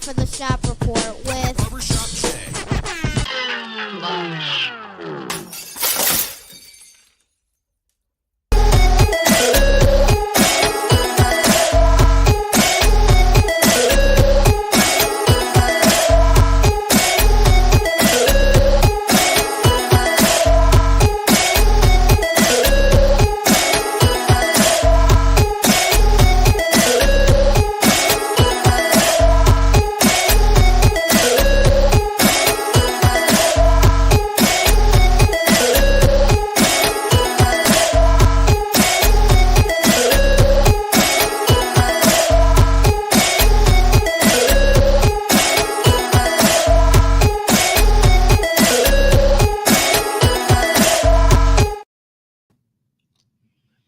for the Shop Report with Barbershop Jay.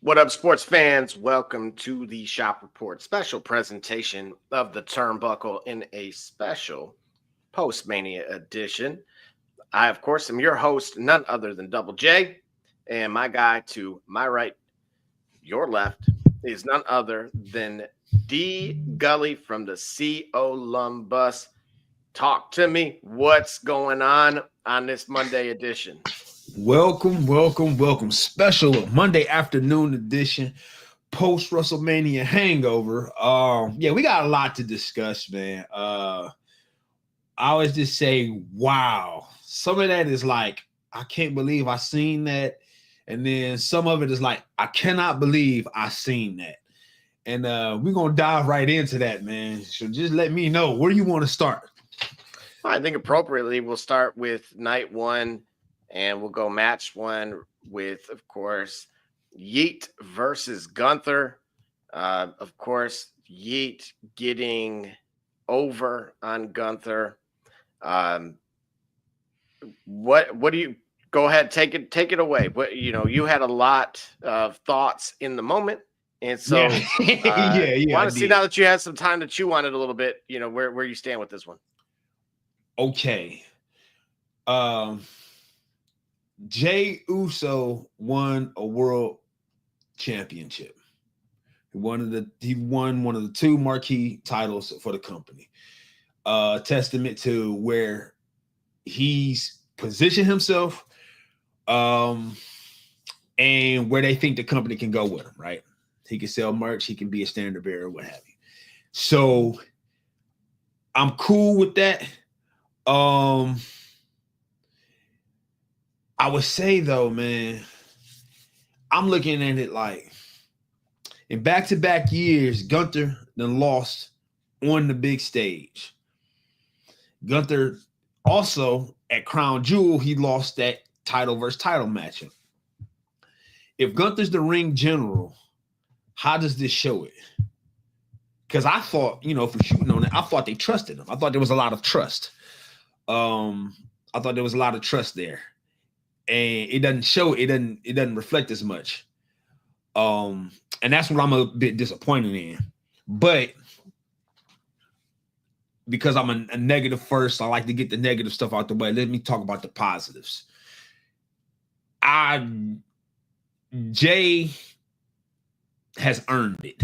What up, sports fans? Welcome to the Shop Report special presentation of the Turnbuckle in a special Post-Mania edition. I, of course, am your host, none other than Double J, and my guy to my right, your left, is none other than D Gully from the Columbus. Talk to me. What's going on this Monday edition? Welcome. Special Monday afternoon edition, post WrestleMania hangover. We got a lot to discuss, man. I always just say, wow. Some of that is like, I can't believe I seen that. And then some of it is like, I cannot believe I seen that. And we're going to dive right into that, man. So just let me know, where do you want to start? I think appropriately, we'll start with night one. And we'll go match one with, of course, Yeet versus Gunther. Of course, Yeet getting over on Gunther. What do you go ahead, take it away? What you had a lot of thoughts in the moment. And so I want to see now that you had some time to chew on it a little bit, where you stand with this one. Okay. Jey Uso won a world championship. He won one of the two marquee titles for the company. Testament to where he's positioned himself, and where they think the company can go with him, right? He can sell merch, he can be a standard bearer, what have you. So I'm cool with that. I would say, though, man, I'm looking at it like in back-to-back years, Gunther done lost on the big stage. Gunther also at Crown Jewel, he lost that title versus title matchup. If Gunther's the ring general, how does this show it? Because I thought, if we're shooting on it, I thought they trusted him. I thought there was a lot of trust. I thought there was a lot of trust there. And it doesn't show, it doesn't reflect as much. And that's what I'm a bit disappointed in. But because I'm a negative first, I like to get the negative stuff out the way. Let me talk about the positives. Jey has earned it.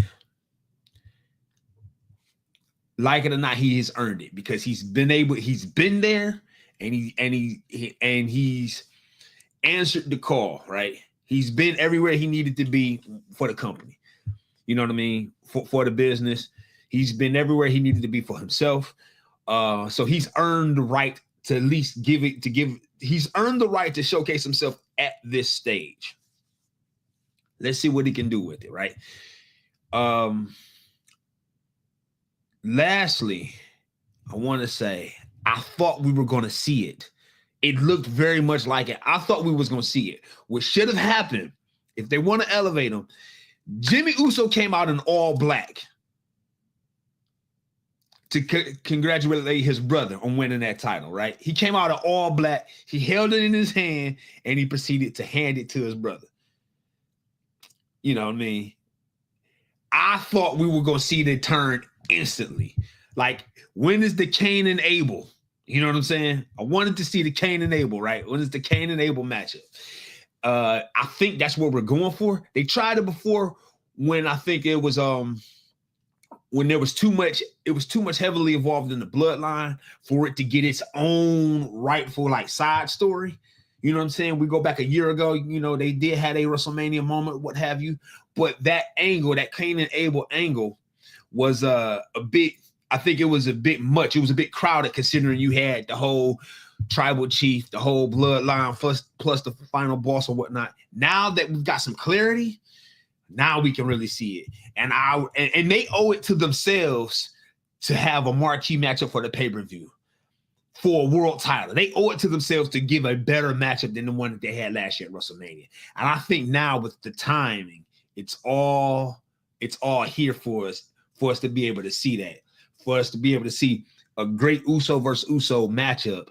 Like it or not, he has earned it because he's been there and he's answered the call, right? He's been everywhere he needed to be for the company. You know what I mean? For the business. He's been everywhere he needed to be for himself. So he's earned the right to at least he's earned the right to showcase himself at this stage. Let's see what he can do with it, right? Lastly, I want to say, I thought we were going to see it. It looked very much like it. I thought we was going to see it. What should have happened, if they want to elevate him, Jimmy Uso came out in all black to congratulate his brother on winning that title, right? He came out in all black. He held it in his hand, and he proceeded to hand it to his brother. You know what I mean? I thought we were going to see the turn instantly. Like, when is the Cain and Abel? You know what I'm saying? I wanted to see the Cain and Abel, right? When is the Cain and Abel matchup? I think that's what we're going for. They tried it before when I think it was when there was too much, it was too much heavily involved in the bloodline for it to get its own rightful like side story. You know what I'm saying? We go back a year ago, they did have a WrestleMania moment, what have you, but that angle, that Cain and Abel angle was a bit, I think it was a bit much. It was a bit crowded considering you had the whole tribal chief, the whole bloodline plus the final boss or whatnot. Now that we've got some clarity, now we can really see it. And they owe it to themselves to have a marquee matchup for the pay-per-view for a world title. They owe it to themselves to give a better matchup than the one that they had last year at WrestleMania. And I think now with the timing, it's all here for us to be able to see that, for us to be able to see a great Uso versus Uso matchup,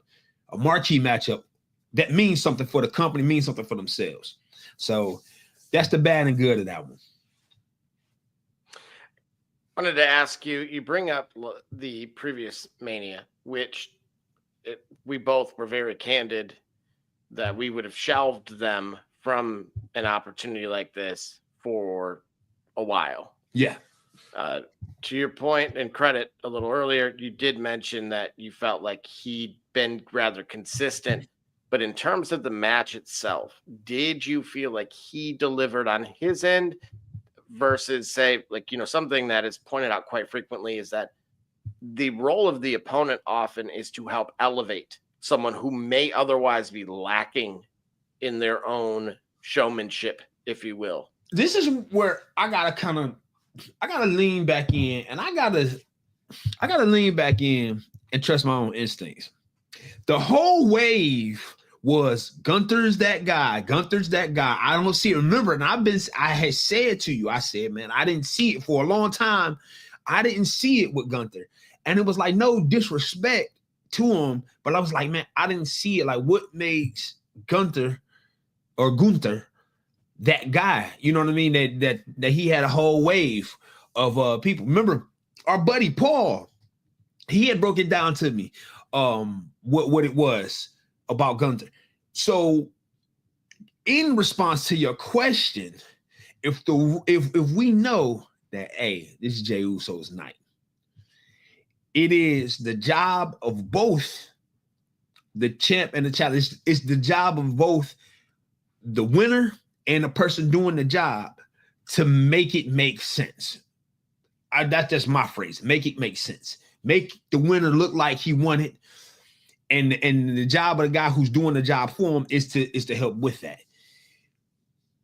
a marquee matchup that means something for the company, means something for themselves. So that's the bad and good of that one. I wanted to ask you, you bring up the previous Mania, which we both were very candid that we would have shelved them from an opportunity like this for a while. Yeah. To your point and credit a little earlier, you did mention that you felt like he'd been rather consistent, but in terms of the match itself, did you feel like he delivered on his end versus say, like, something that is pointed out quite frequently is that the role of the opponent often is to help elevate someone who may otherwise be lacking in their own showmanship, if you will. This is where I gotta lean back in, and I gotta lean back in and trust my own instincts. The whole wave was Gunther's that guy. I don't see it. Remember, and I had said to you, I said, man, I didn't see it for a long time. I didn't see it with Gunther. And it was like no disrespect to him, but I was like, man, I didn't see it. Like, what makes Gunther that guy? You know what I mean? That he had a whole wave of people. Remember, our buddy Paul, he had broken down to me what it was about Gunther. So, in response to your question, if we know that, hey, this is Jey Uso's night, it is the job of both the champ and the challenge. It's the job of both the winner and the person doing the job to make it make sense. That's just my phrase. Make it make sense. Make the winner look like he won it. And the job of the guy who's doing the job for him is to help with that.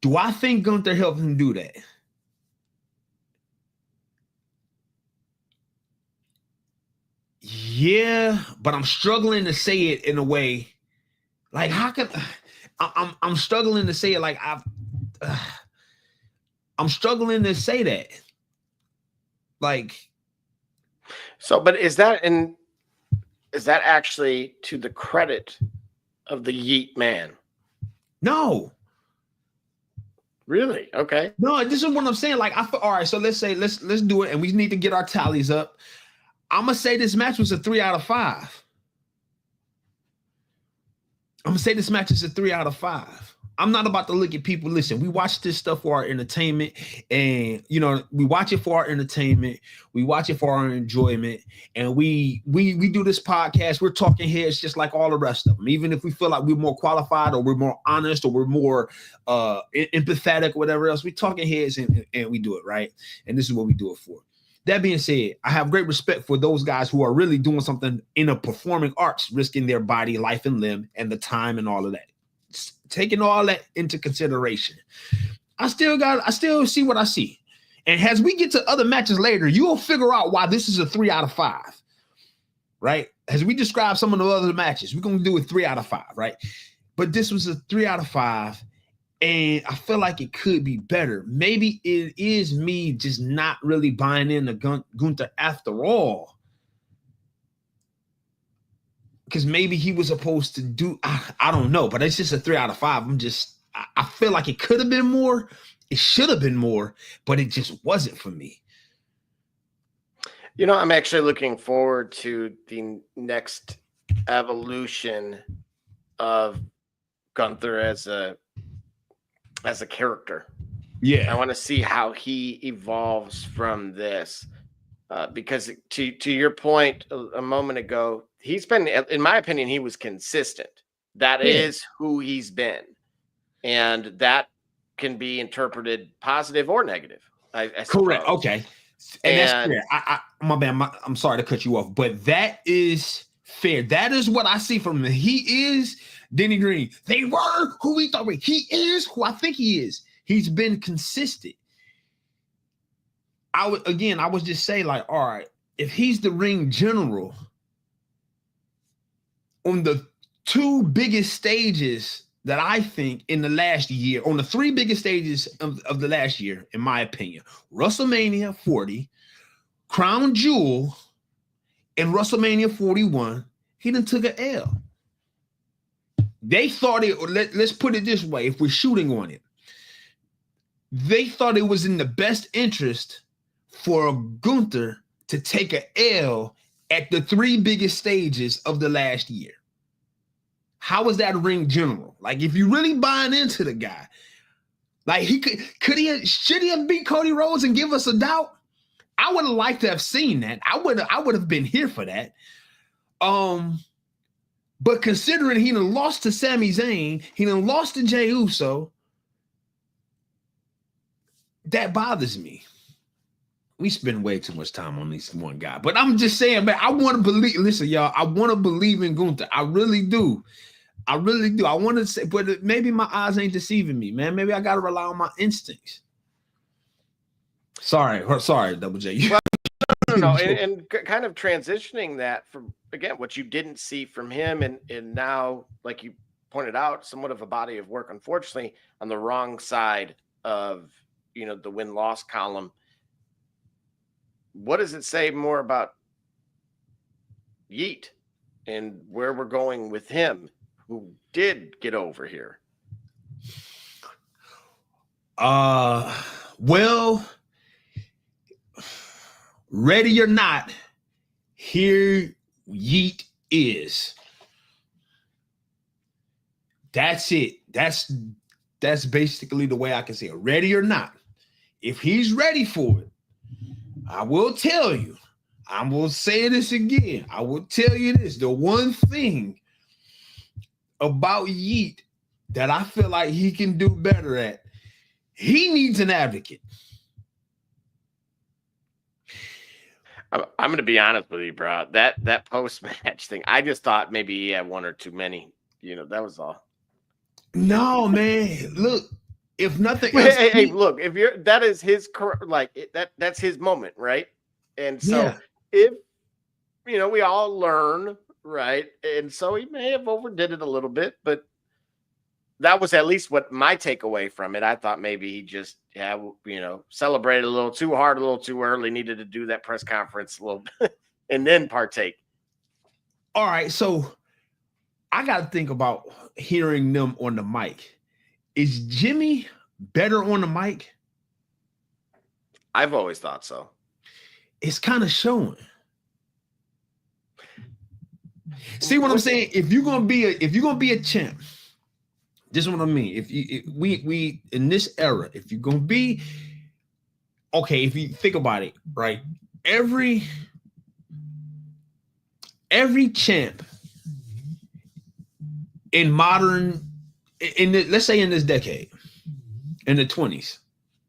Do I think Gunther helped him do that? Yeah, but I'm struggling to say it in a way like how can I'm struggling to say it like I'm struggling to say that. Like, so, but is that actually to the credit of the Yeet Man? No. Really? Okay. No, this is what I'm saying. Like, all right, so let's do it, and we need to get our tallies up. I'm gonna say this match was a 3 out of 5. I'm gonna say this match is a 3 out of 5. I'm not about to look at people. Listen, we watch this stuff for our entertainment, and we watch it for our entertainment. We watch it for our enjoyment, and we do this podcast. We're talking heads just like all the rest of them. Even if we feel like we're more qualified, or we're more honest, or we're more empathetic, or whatever else, we're talking heads, and we do it right. And this is what we do it for. That being said, I have great respect for those guys who are really doing something in a performing arts, risking their body, life, and limb, and the time and all of that. Taking all that into consideration, I still see what I see. And as we get to other matches later, you'll figure out why this is a 3 out of 5, right? As we describe some of the other matches, we're going to do a 3 out of 5, right? But this was a 3 out of 5. And I feel like it could be better. Maybe it is me just not really buying into Gunther after all. Because maybe he was supposed to do, I don't know, but it's just a 3 out of 5. I feel like it could have been more. It should have been more, but it just wasn't for me. I'm actually looking forward to the next evolution of Gunther as a character. Yeah. I want to see how he evolves from this. because to your point a moment ago, he's been, in my opinion, he was consistent. That is who he's been, and that can be interpreted positive or negative. I Correct. suppose. Okay. And that's fair. My bad. I'm sorry to cut you off, but that is fair. That is what I see from him. He is Denny Green. They were who we thought. He is who I think he is. He's been consistent. I would just say, like, all right, if he's the ring general on the two biggest stages that I think in the last year, on the three biggest stages of the last year, in my opinion, WrestleMania 40, Crown Jewel, and WrestleMania 41, he done took an L. They thought it, let's put it this way, if we're shooting on it, they thought it was in the best interest for Gunther to take an L at the three biggest stages of the last year. How is that ring general? Like, if you really buying into the guy, like, should he have beat Cody Rhodes and give us a doubt? I would have liked to have seen that. I would have been here for that. But considering he done lost to Sami Zayn, he done lost to Jey Uso, that bothers me. We spend way too much time on this one guy. But I'm just saying, man, I want to believe, listen, y'all, I want to believe in Gunther. I really do. I really do. I want to say, but maybe my eyes ain't deceiving me, man. Maybe I got to rely on my instincts. Sorry, Double J. Well, no, and kind of transitioning that from, again, what you didn't see from him, and now, like you pointed out, somewhat of a body of work, unfortunately, on the wrong side of, the win-loss column. What does it say more about Yeet and where we're going with him, who did get over here? Well, ready or not, here Yeet is. That's it. That's basically the way I can say it. Ready or not, if he's ready for it, I will tell you, I will say this again. I will tell you this. The one thing about Yeet that I feel like he can do better at, he needs an advocate. I'm going to be honest with you, bro. That post-match thing, I just thought maybe he had one or too many. That was all. No, man. Look, if nothing else, hey, look, if that is his, like, that's his moment, right? And so if we all learn, right? And so he may have overdid it a little bit, but that was at least what my takeaway from it. I thought maybe he just celebrated a little too hard, a little too early, needed to do that press conference a little bit and then partake. All right, so I got to think about hearing them on the mic. Is Jimmy better on the mic? I've always thought so. It's kind of showing. See what I'm saying? If you're gonna be a champ, this is what I mean. If we in this era, if you're gonna be okay, if you think about it, right? Every champ in modern, let's say in this decade, in the 20s,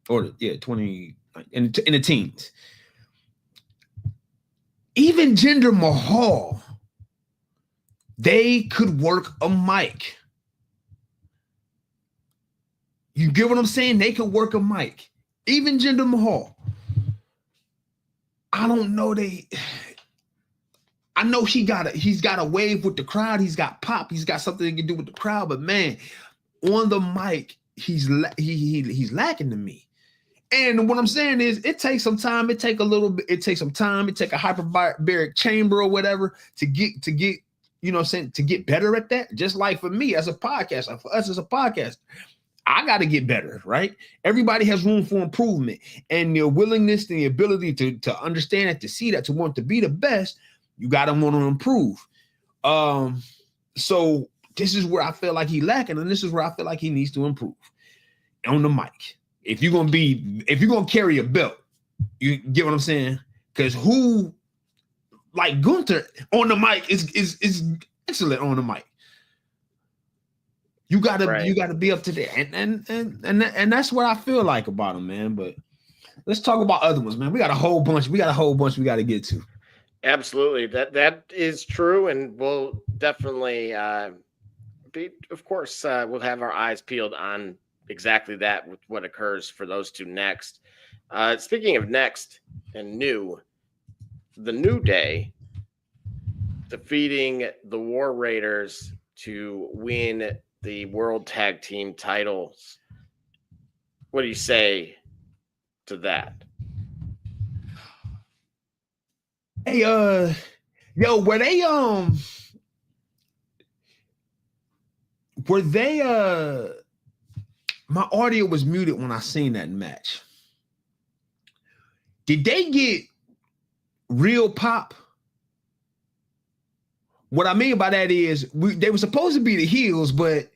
or 20 in the teens, even Jinder Mahal, they could work a mic. You get what I'm saying? They could work a mic. Even Jinder Mahal. I don't know. I know he's got a wave with the crowd. He's got pop. He's got something he can do with the crowd. But man, on the mic, he's lacking to me. And what I'm saying is, it takes some time. It takes some time. It takes a hyperbaric chamber or whatever to get to get better at that. Just like for me as a podcaster, for us as a podcaster, I got to get better, right? Everybody has room for improvement, and the willingness and the ability to understand it, to see that, to want to be the best, you got to want to improve. So this is where I feel like he's lacking, and this is where I feel like he needs to improve on the mic. If you're gonna carry a belt, you get what I'm saying? Because who like Gunther on the mic is excellent on the mic. You gotta be up to there, and that's what I feel like about him, man. But let's talk about other ones, man. We got a whole bunch we got to get to. Absolutely, that is true, and we'll definitely be. Of course, we'll have our eyes peeled on exactly that with what occurs for those two next. Speaking of next and new, the New Day defeating the War Raiders to win the World Tag Team titles. What do you say to that? Hey, were they my audio was muted when I seen that match. Did they get real pop? What I mean by that is they were supposed to be the heels, but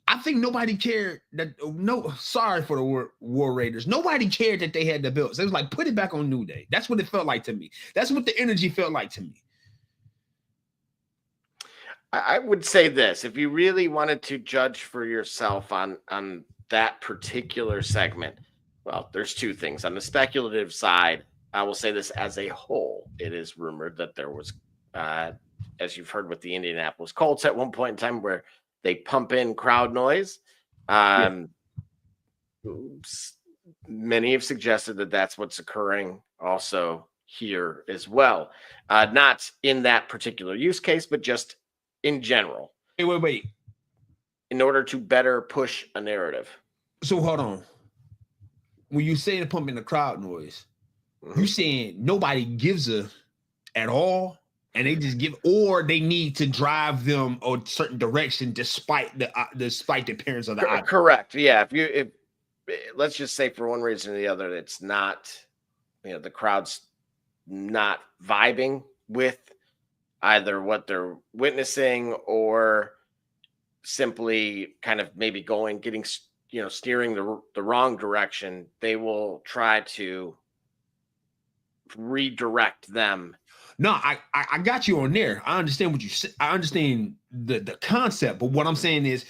I think nobody cared that. No, sorry for the War Raiders. Nobody cared that they had the belts. It was like, put it back on New Day. That's what it felt like to me. That's what the energy felt like to me. I would say this: if you really wanted to judge for yourself on that particular segment, well, there's two things. On the speculative side, I will say this as a whole. It is rumored that there was, as you've heard with the Indianapolis Colts at one point in time, where they pump in crowd noise. Many have suggested that that's what's occurring also here as well. Not in that particular use case, but just in general. Wait. In order to better push a narrative. So hold on. When you say the pump in the crowd noise, you saying nobody gives a at all? And they just give, or they need to drive them a certain direction despite the appearance of the object. Correct. Yeah. If let's just say for one reason or the other, it's not, the crowd's not vibing with either what they're witnessing or simply kind of maybe steering the wrong direction. They will try to redirect them. No, I got you on there. I understand what you said. I understand the concept, but what I'm saying is,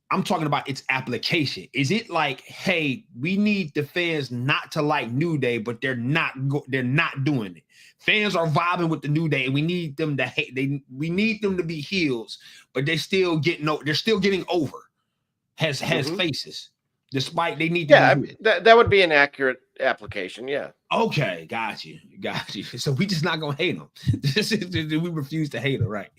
I'm talking about its application. Is it like, hey, we need the fans not to like New Day, but they're not doing it. Fans are vibing with the New Day, and we need them to hate. We need them to be heels, but they're still getting over. Has faces. Despite they need to that would be an accurate application. Yeah. Okay, got you. So we just not gonna hate them. We refuse to hate them, right?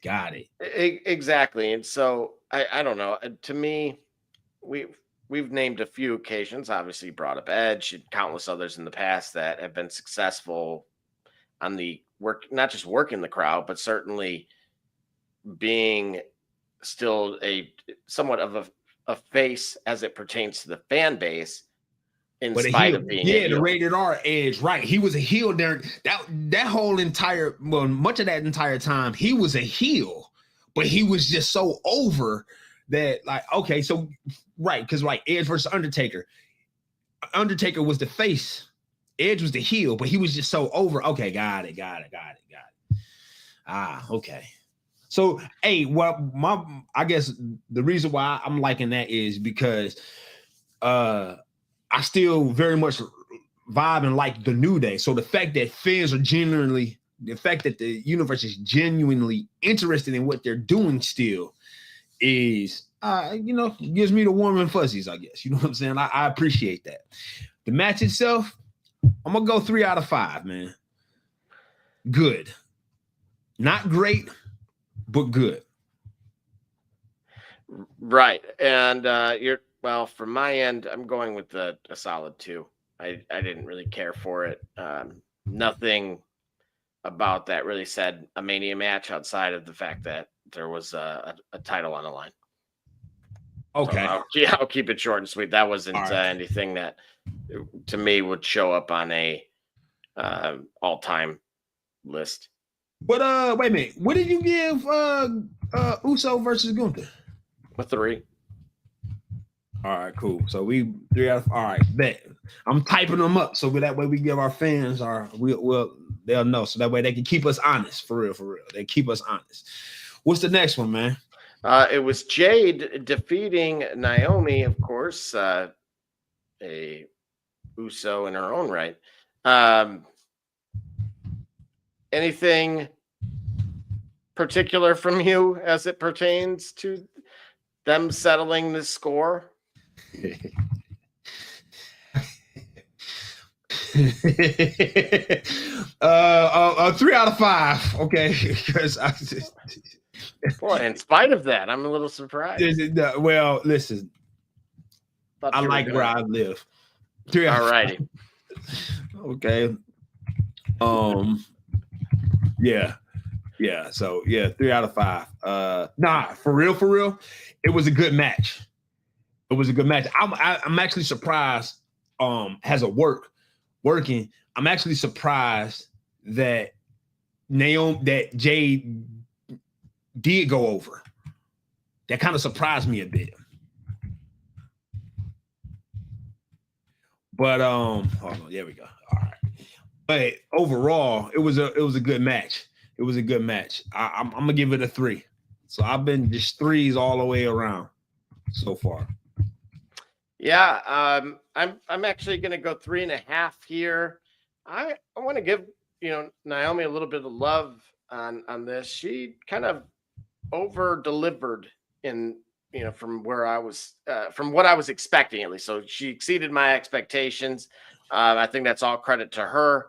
Got it. Exactly. And so I don't know. To me, we've named a few occasions. Obviously, brought up Edge and countless others in the past that have been successful on the work, not just working the crowd, but certainly being still a somewhat of a face as it pertains to the fan base, in spite of being the rated R Edge, right? He was a heel there. That whole much of that entire time, he was a heel, but he was just so over that, like, okay, so right, because like Edge versus Undertaker. Undertaker was the face, Edge was the heel, but he was just so over. Okay, got it. Okay. So, hey, I guess the reason why I'm liking that is because I still very much vibe and like the New Day. So the fact that fans are the fact that the universe is genuinely interested in what they're doing still is, gives me the warm and fuzzies, I guess. You know what I'm saying? I appreciate that. The match itself, I'm going to go 3 out of 5, man. Good. Not great, but good. Right. And from my end, I'm going with a solid 2. I didn't really care for it. Nothing about that really said a Mania match outside of the fact that there was a title on the line. Okay. So I'll keep it short and sweet. That wasn't anything that to me would show up on a all-time list. But wait a minute. What did you give Uso versus Gunther? A 3. All right, cool. So we 3 out of, all right, bet. I'm typing them up so that way we give our fans they'll know, so that way they can keep us honest, for real, for real. They keep us honest. What's the next one, man? It was Jade defeating Naomi, of course, a Uso in her own right. Anything particular from you as it pertains to them settling the score? 3 out of 5. Okay, because Boy, in spite of that, I'm a little surprised. Well, listen, Thought I you were like where I live. 3 out All of righty. 5. Okay. Yeah. So 3 out of 5. Nah, for real. It was a good match. I'm actually surprised. Has a working. I'm actually surprised that Jade did go over. That kind of surprised me a bit. But hold on, there we go. All right. But overall, it was a good match. It was a good match. I'm gonna give it a 3. So I've been just 3s all the way around so far. Yeah, I'm actually gonna go 3.5 here. I want to give Naomi a little bit of love on this. She kind of over delivered in from where I was from what I was expecting, at least. So she exceeded my expectations. I think that's all credit to her.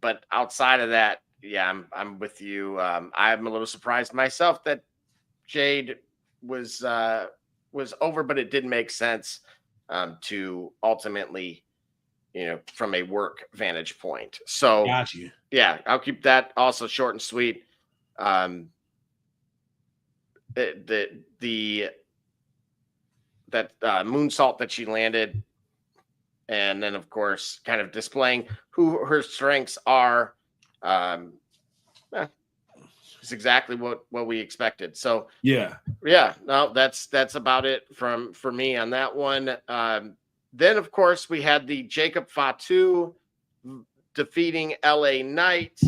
But outside of that, yeah, I'm with you. I'm a little surprised myself that Jade was over, but it did make sense to ultimately, from a work vantage point. So Got you. Yeah, I'll keep that also short and sweet. That moonsault that she landed, and then of course kind of displaying who her strengths are, is exactly what we expected. So yeah, no, that's about it for me on that one. Then of course we had the Jacob Fatu defeating LA Knight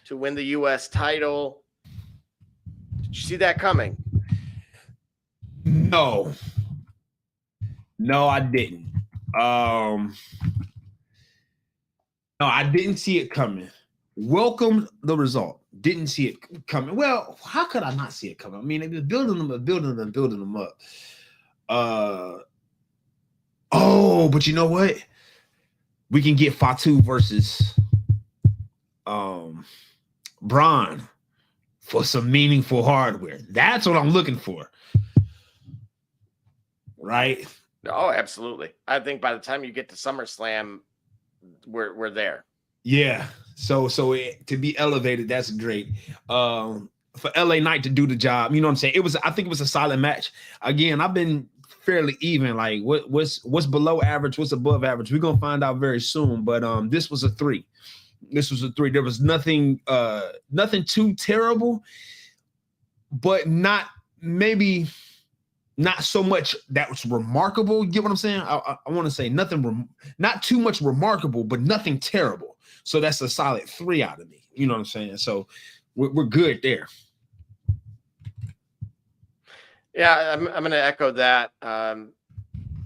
to win the US title. Did you see that coming? No, I didn't. No, I didn't see it coming. Welcomed the result. Didn't see it coming. Well, how could I not see it coming? I mean, they've been building them up. But you know what? We can get Fatu versus Braun for some meaningful hardware. That's what I'm looking for. Right? Oh, absolutely. I think by the time you get to SummerSlam, we're there. Yeah. So to be elevated, that's great. For LA Knight to do the job, you know what I'm saying? I think it was a solid match. Again, I've been fairly even. Like what's below average, what's above average? We're gonna find out very soon. But this was a 3. There was nothing too terrible, but not so much that was remarkable. You get what I'm saying? I want to say not too much remarkable, but nothing terrible. So that's a solid 3 out of me. You know what I'm saying? So we're good there. Yeah, I'm going to echo that.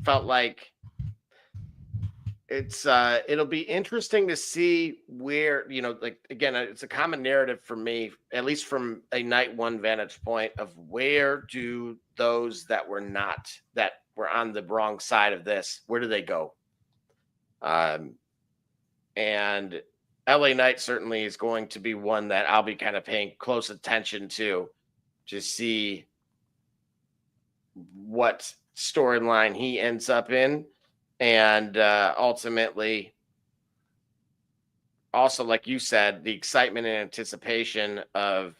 Felt like it'll be interesting to see where, like, again, it's a common narrative for me, at least from a night one vantage point, of where do those that were on the wrong side of this, where do they go? And LA Knight certainly is going to be one that I'll be kind of paying close attention to see what storyline he ends up in. And ultimately, also, like you said, the excitement and anticipation of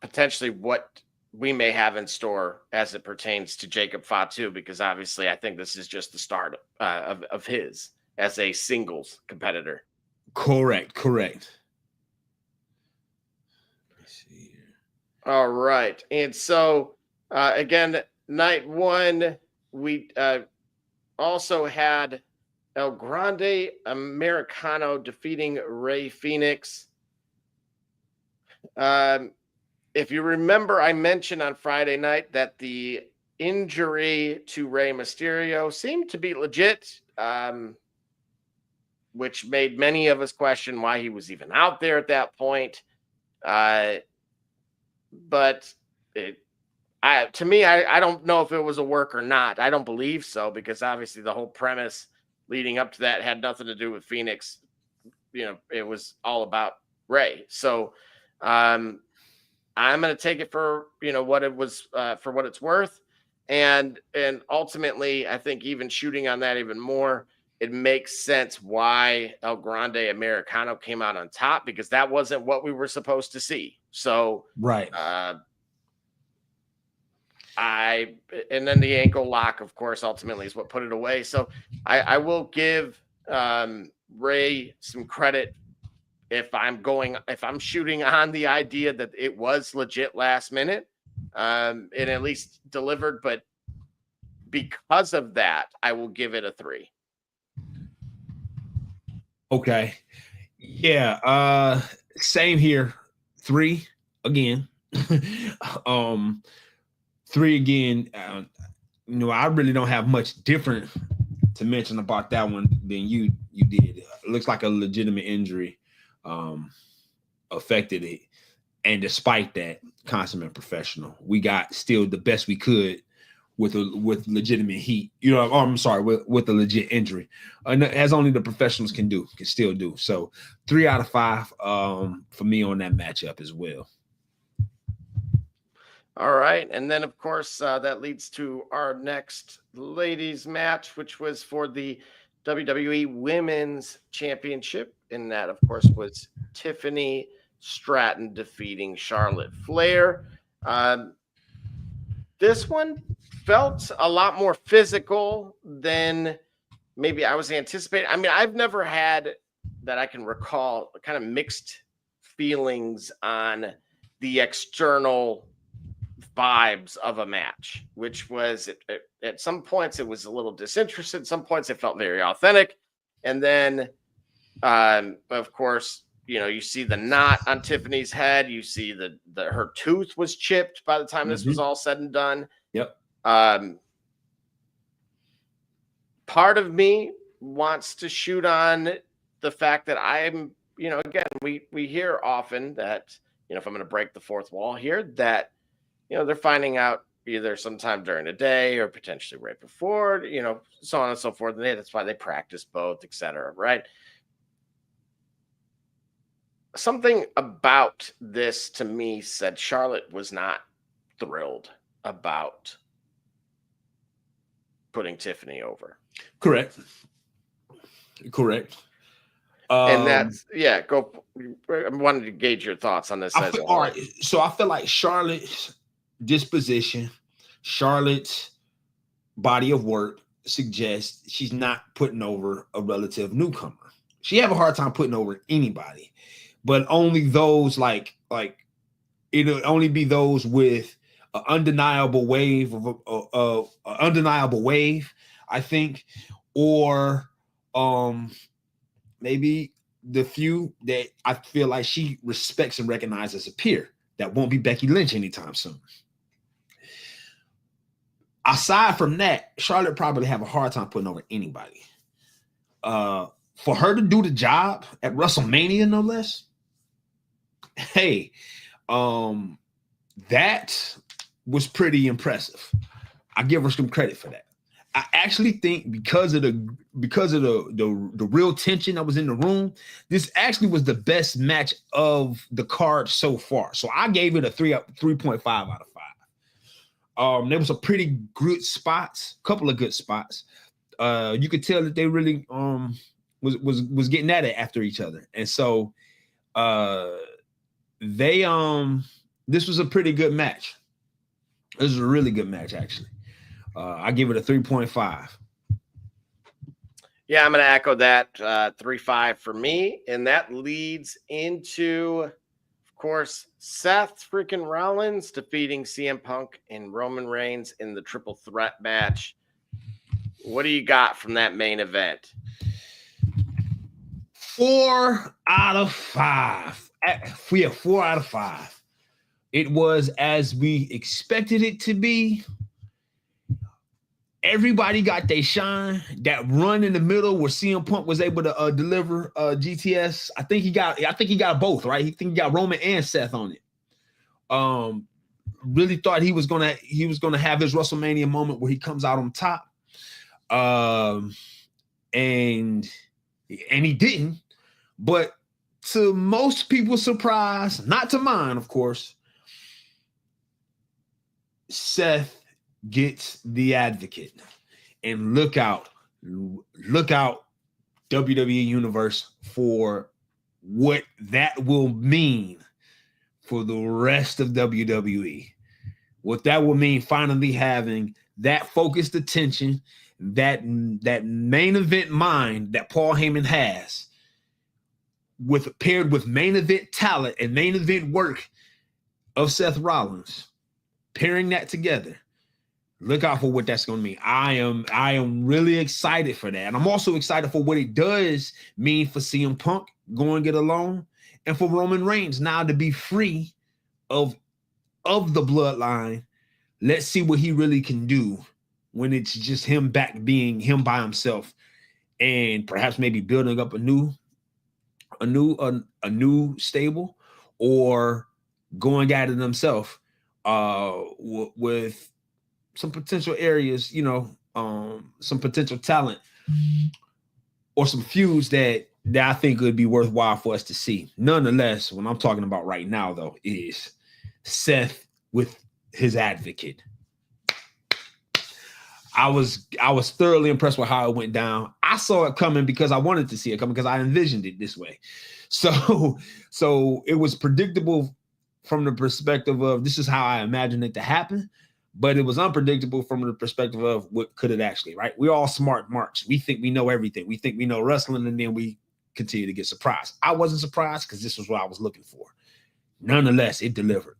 potentially what we may have in store as it pertains to Jacob Fatu, because obviously I think this is just the start of his as a singles competitor. Correct. Let's see here. All right. And so, again, night one, we also had El Grande Americano defeating Ray Phoenix. If you remember, I mentioned on Friday night that the injury to Rey Mysterio seemed to be legit, which made many of us question why he was even out there at that point. But to me, I don't know if it was a work or not. I don't believe so, because obviously the whole premise leading up to that had nothing to do with Phoenix. It was all about Ray. So I'm going to take it for what it was, for what it's worth, and ultimately I think even shooting on that even more, it makes sense why El Grande Americano came out on top, because that wasn't what we were supposed to see. So right. And then the ankle lock, of course, ultimately is what put it away. So I will give Ray some credit if I'm shooting on the idea that it was legit last minute, and at least delivered. But because of that, I will give it a 3. Okay. Yeah. Same here. 3 again. 3 again. I really don't have much different to mention about that one than you did. It looks like a legitimate injury affected it, and despite that, consummate professional. We got still the best we could with legitimate heat. I'm sorry, with a legit injury, as only the professionals can still do. So 3 out of 5 for me on that matchup as well. All right. And then, of course, that leads to our next ladies match, which was for the WWE Women's Championship. And that, of course, was Tiffany Stratton defeating Charlotte Flair. This one felt a lot more physical than maybe I was anticipating. I mean, I've never had, that I can recall, kind of mixed feelings on the external vibes of a match, which was at some points it was a little disinterested, some points it felt very authentic, and then of course you see the knot on Tiffany's head, you see the her tooth was chipped by the time this was all said and done. Yep. Part of me wants to shoot on the fact that I'm again, we hear often that if I'm going to break the fourth wall here, that they're finding out either sometime during the day or potentially right before, so on and so forth. And that's why they practice both, etc. Right? Something about this to me said Charlotte was not thrilled about putting Tiffany over. Correct. And that's go. I wanted to gauge your thoughts on this. All right. So I feel like Charlotte's disposition, Charlotte's body of work suggests she's not putting over a relative newcomer. She have a hard time putting over anybody, but only those like it'll only be those with an undeniable wave of undeniable wave, I think, or maybe the few that I feel like she respects and recognizes as a peer. That won't be Becky Lynch anytime soon. Aside from that, Charlotte probably have a hard time putting over anybody. For her to do the job at WrestleMania, no less. Hey, that was pretty impressive. I give her some credit for that. I actually think because of the real tension that was in the room, this actually was the best match of the card so far. So I gave it a 3.5 out of 5. There was a pretty good spots, couple of good spots. You could tell that they really was getting at it after each other, and so they this was a pretty good match. This was a really good match, actually. I give it a 3.5. Yeah, I'm going to echo that. 3.5 for me. And that leads into, of course, Seth freaking Rollins defeating CM Punk and Roman Reigns in the triple threat match. What do you got from that main event? 4 out of 5. Yeah, 4 out of 5. It was as we expected it to be. Everybody got their shine. That run in the middle where CM Punk was able to deliver GTS. I think he got both, right? He got Roman and Seth on it. Really thought he was gonna have his WrestleMania moment where he comes out on top. And he didn't. But to most people's surprise, not to mine, of course, Seth gets the Advocate. And look out, WWE Universe, for what that will mean for the rest of WWE. What that will mean finally having that focused attention, that main event mind that Paul Heyman has, paired with main event talent and main event work of Seth Rollins, pairing that together. Look out for what that's going to mean. I am really excited for that. And I'm also excited for what it does mean for CM Punk going it alone, and for Roman Reigns now to be free of the bloodline. Let's see what he really can do when it's just him back being him by himself, and perhaps maybe building up a new stable, or going at it himself with some potential areas, some potential talent or some feuds that I think would be worthwhile for us to see. Nonetheless, what I'm talking about right now, though, is Seth with his Advocate. I was thoroughly impressed with how it went down. I saw it coming because I wanted to see it coming, because I envisioned it this way. So it was predictable from the perspective of this is how I imagined it to happen, but it was unpredictable from the perspective of what could it actually, right? We're all smart marks. We think we know everything. We think we know wrestling, and then we continue to get surprised. I wasn't surprised because this was what I was looking for. Nonetheless, it delivered.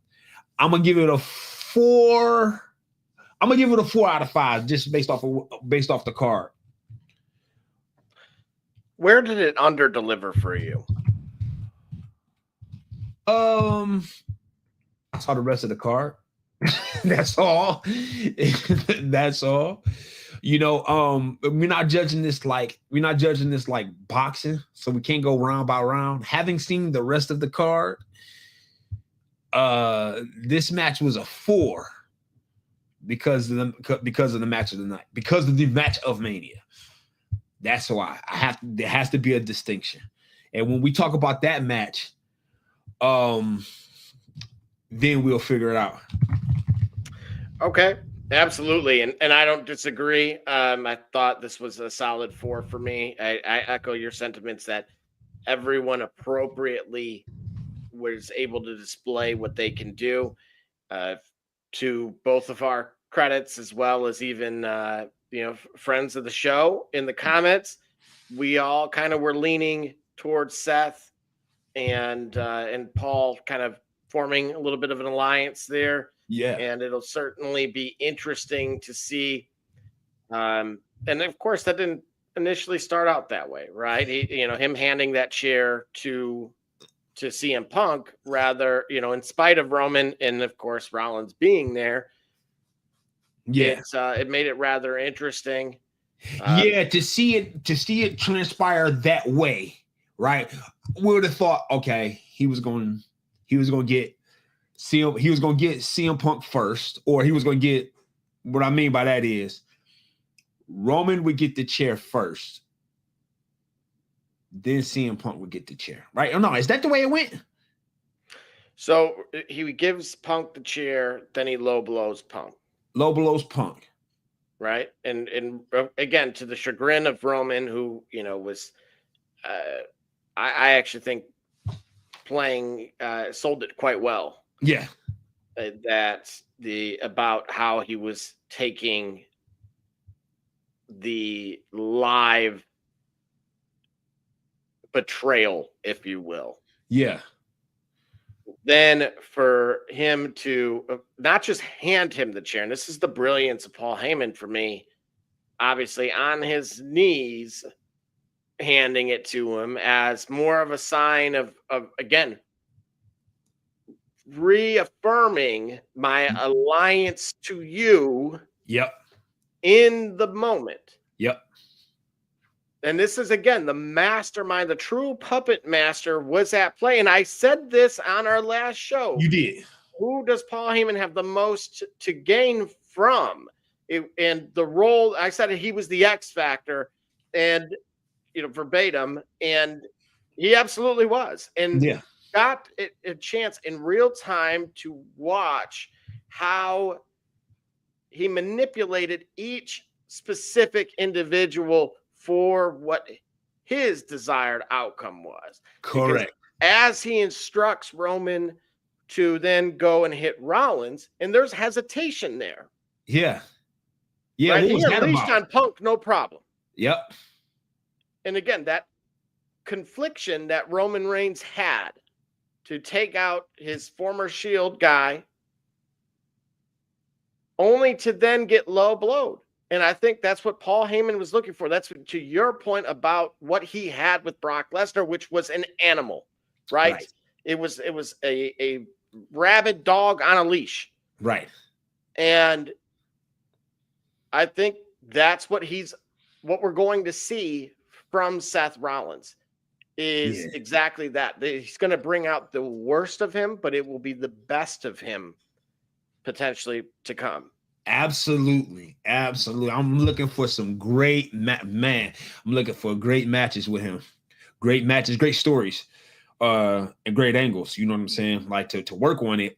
I'm going to give it a 4. I'm going to give it a 4 out of 5 just based off the card. Where did it under deliver for you? I saw the rest of the card. That's all. That's all. We're not judging this like boxing, so we can't go round by round. Having seen the rest of the card, this match was a 4 because of the match of the night, because of the match of Mania. That's why there has to be a distinction. And when we talk about that match, then we'll figure it out. Okay, absolutely. And I don't disagree. I thought this was a solid 4 for me. I echo your sentiments that everyone appropriately was able to display what they can do, to both of our credits, as well as even, friends of the show in the comments. We all kind of were leaning towards Seth and Paul kind of forming a little bit of an alliance there. Yeah. And it'll certainly be interesting to see. And of course, that didn't initially start out that way, right? Him handing that chair to CM Punk, rather, in spite of Roman and of course Rollins being there. Yeah. It made it rather interesting. To see it transpire that way, right? We would have thought, okay, he was going to get CM Punk first, or he was going to get, what I mean by that is Roman would get the chair first, then CM Punk would get the chair, right? Oh no, is that the way it went? So he gives Punk the chair, then he low blows Punk. Right. And again, to the chagrin of Roman, who, was, I actually think playing, sold it quite well. Yeah. About how he was taking the live betrayal, if you will. Yeah. Then for him to not just hand him the chair, and this is the brilliance of Paul Heyman for me. obviously on his knees, handing it to him as more of a sign of again, reaffirming my alliance to you. Yep. In the moment. Yep. And this is, again, the mastermind, the true puppet master was at play. And I said this on our last show. You did. Who does Paul Heyman have the most to gain from? And the role, I said he was the X factor, and, verbatim. And he absolutely was. And got a chance in real time to watch how he manipulated each specific individual for what his desired outcome was. Correct. Because as he instructs Roman to then go and hit Rollins, and there's hesitation there. Yeah. Yeah. Right? He unleashed on Punk, no problem. Yep. And again, that confliction that Roman Reigns had to take out his former Shield guy, only to then get low blowed. And I think that's what Paul Heyman was looking for. That's to your point about what he had with Brock Lesnar, which was an animal, right? It was a rabid dog on a leash. Right. And I think that's what we're going to see from Seth Rollins is exactly that. He's going to bring out the worst of him, but it will be the best of him potentially to come. Absolutely. I'm looking for some great I'm looking for great matches with him. Great matches, great stories, and great angles. You know what I'm saying? Like to work on it.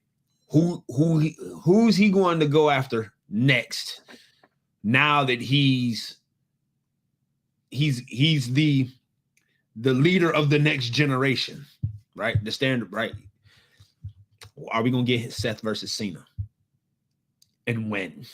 Who's he going to go after next? Now that he's the leader of the next generation, right? The standard, right? Are we gonna get Seth versus Cena? And when?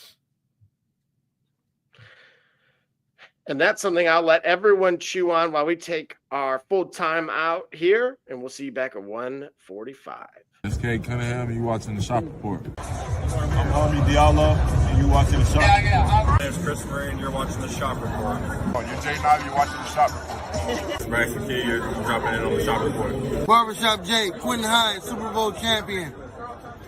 And that's something I'll let everyone chew on while we take our full time out here, and we'll see you back at 1:45. SK Cunningham, and you watching the Shop Report. I'm Army Diallo, and you watching the Shop Report. My name's Chris Murray, and you're watching the Shop Report. Oh, you're Jay Knight, you're watching the Shop Report. Max McKee, you're dropping in on the Shop Report. Barbershop Jay, Quentin Hines, Super Bowl champion.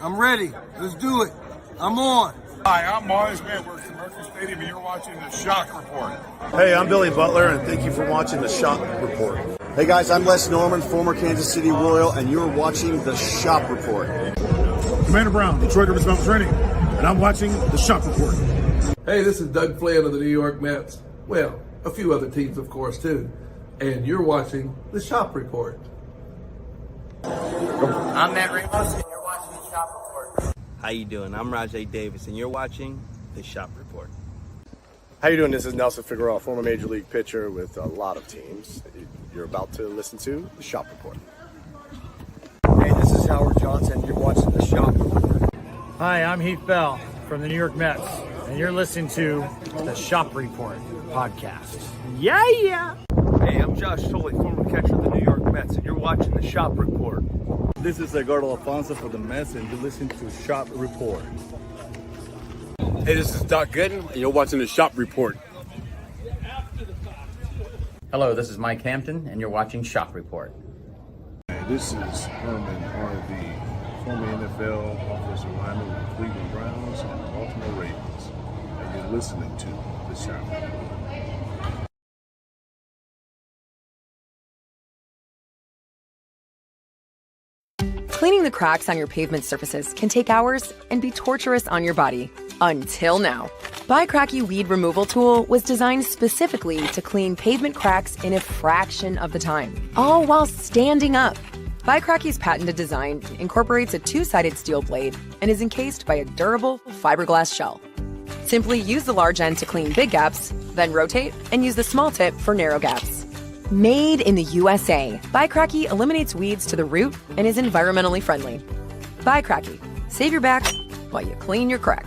I'm ready. Let's do it. I'm on. Hi, I'm Mars Man, works at Mercury Stadium, and you're watching the Shock Report. Hey, I'm Billy Butler, and thank you for watching the Shop Report. Hey guys, I'm Les Norman, former Kansas City Royal, and you're watching the Shop Report. Commander Brown, Detroit Rivers Mountain Training, and I'm watching the Shop Report. Hey, this is Doug Flynn of the New York Mets. Well, a few other teams, of course, too. And you're watching the Shop Report. I'm Matt Ramos, and you're watching the Shop Report. How you doing? I'm Rajay Davis, and you're watching the Shop Report. How you doing? This is Nelson Figueroa, former Major League pitcher with a lot of teams. You're about to listen to the Shop Report. Hey, this is Howard Johnson. You're watching the Shop Report. Hi, I'm Heath Bell from the New York Mets, and you're listening to the Shop Report podcast. Yeah! Hey, I'm Josh Tolley, former catcher of the New York Mets, and you're watching the Shop Report. This is Edgardo Alfonso for the Mets, and you're listening to Shop Report. Hey, this is Doc Gooden, and you're watching the Shop Report. Hello, this is Mike Hampton, and you're watching Shop Report. Hey, this is Herman Harvey, former NFL offensive lineman with the Cleveland Browns and the Baltimore Ravens, and you're listening to the Shop Report. Cleaning the cracks on your pavement surfaces can take hours and be torturous on your body. Until now. Bicracky Weed Removal Tool was designed specifically to clean pavement cracks in a fraction of the time, all while standing up. Bicracky's patented design incorporates a two-sided steel blade and is encased by a durable fiberglass shell. Simply use the large end to clean big gaps, then rotate and use the small tip for narrow gaps. Made in the USA, Bicracky eliminates weeds to the root and is environmentally friendly. Bicracky, save your back while you clean your crack.